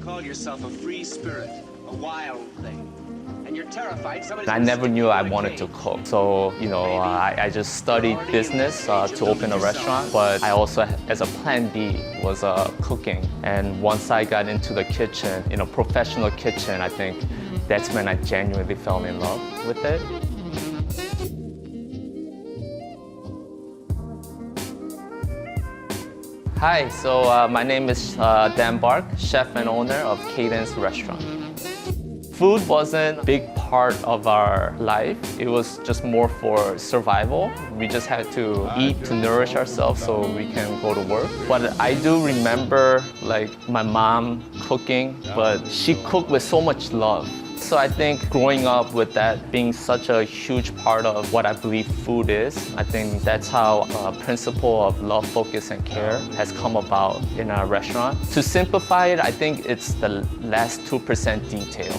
call yourself a free spirit, a wild thing. And you're terrified somebody's I never knew I wanted to cook. So, I just studied business to open a restaurant, but I also, as a plan B, was cooking. And once I got into the kitchen, professional kitchen, I think that's when I genuinely fell in love with it. Hi, so my name is Dan Bark, chef and owner of Cadence Restaurant. Food wasn't a big part of our life. It was just more for survival. We just had to eat to nourish ourselves so we can go to work. But I do remember my mom cooking, but she cooked with so much love. So I think growing up with that being such a huge part of what I believe food is, I think that's how a principle of love, focus, and care has come about in our restaurant. To simplify it, I think it's the last 2% detail.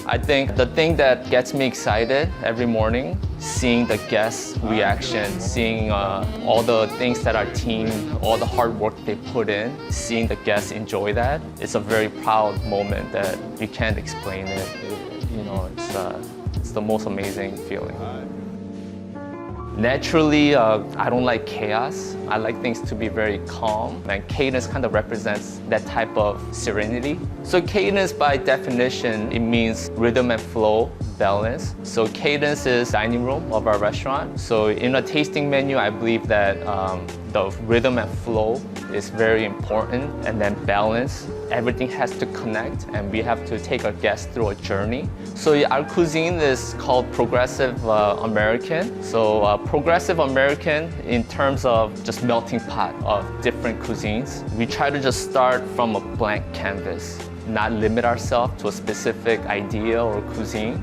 I think the thing that gets me excited every morning, seeing the guests' reaction, seeing all the things that our team, all the hard work they put in, seeing the guests enjoy that, it's a very proud moment that you can't explain it. It's the most amazing feeling. Naturally, I don't like chaos. I like things to be very calm, and Cadence kind of represents that type of serenity. So Cadence, by definition, it means rhythm and flow, balance. So Cadence is dining room of our restaurant. So in a tasting menu, I believe that the rhythm and flow is very important, and then balance. Everything has to connect, and we have to take our guests through a journey. So our cuisine is called Progressive American. So Progressive American in terms of just melting pot of different cuisines. We try to just start from a blank canvas, not limit ourselves to a specific idea or cuisine.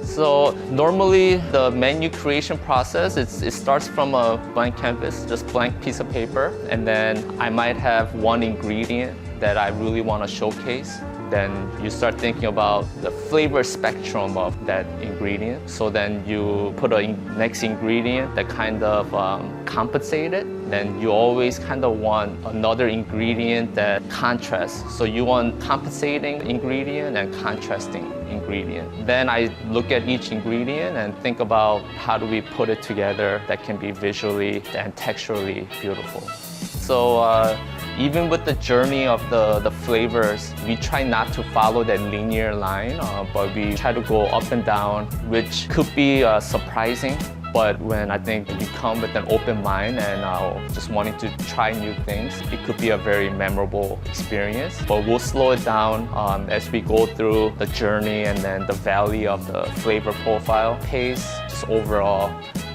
So normally the menu creation process, it starts from a blank canvas, just blank piece of paper, and then I might have one ingredient that I really want to showcase. Then you start thinking about the flavor spectrum of that ingredient. So then you put a next ingredient that kind of compensates it. Then you always kind of want another ingredient that contrasts. So you want compensating ingredient and contrasting ingredient. Then I look at each ingredient and think about how do we put it together that can be visually and texturally beautiful. So even with the journey of the flavors, we try not to follow that linear line, but we try to go up and down, which could be surprising. But when I think you come with an open mind and just wanting to try new things, it could be a very memorable experience. But we'll slow it down as we go through the journey and then the valley of the flavor profile, pace, just overall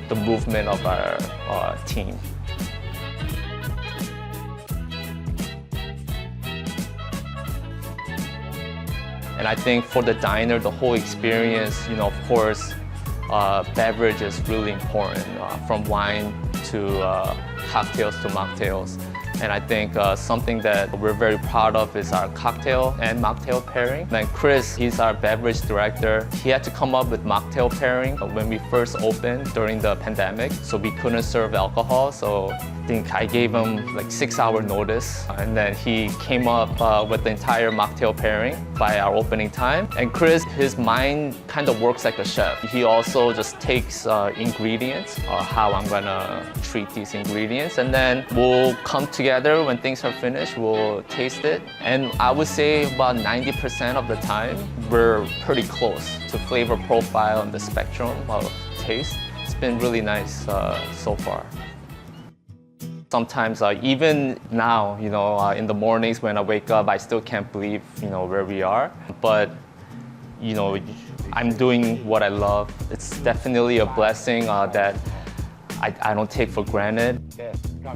the movement of our team. And I think for the diner, the whole experience, of course, beverage is really important, from wine to cocktails to mocktails. And I think something that we're very proud of is our cocktail and mocktail pairing. And Chris, he's our beverage director. He had to come up with mocktail pairing when we first opened during the pandemic. So we couldn't serve alcohol. So I think I gave him 6-hour notice. And then he came up with the entire mocktail pairing by our opening time. And Chris, his mind kind of works like a chef. He also just takes ingredients, how I'm gonna treat these ingredients. And then we'll come together when things are finished, we'll taste it. And I would say about 90% of the time, we're pretty close to flavor profile and the spectrum of taste. It's been really nice so far. Sometimes, even now, in the mornings when I wake up, I still can't believe, where we are. But, I'm doing what I love. It's definitely a blessing that I don't take for granted.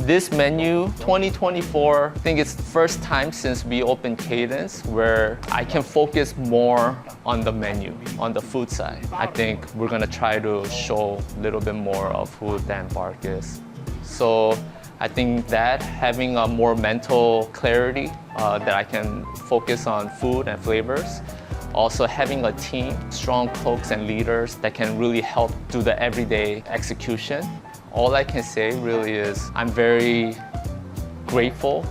This menu, 2024, I think it's the first time since we opened Cadence where I can focus more on the menu, on the food side. I think we're gonna try to show a little bit more of who Dan Bark is. So I think that having a more mental clarity that I can focus on food and flavors. Also having a team, strong cooks and leaders that can really help do the everyday execution. All I can say really is I'm very grateful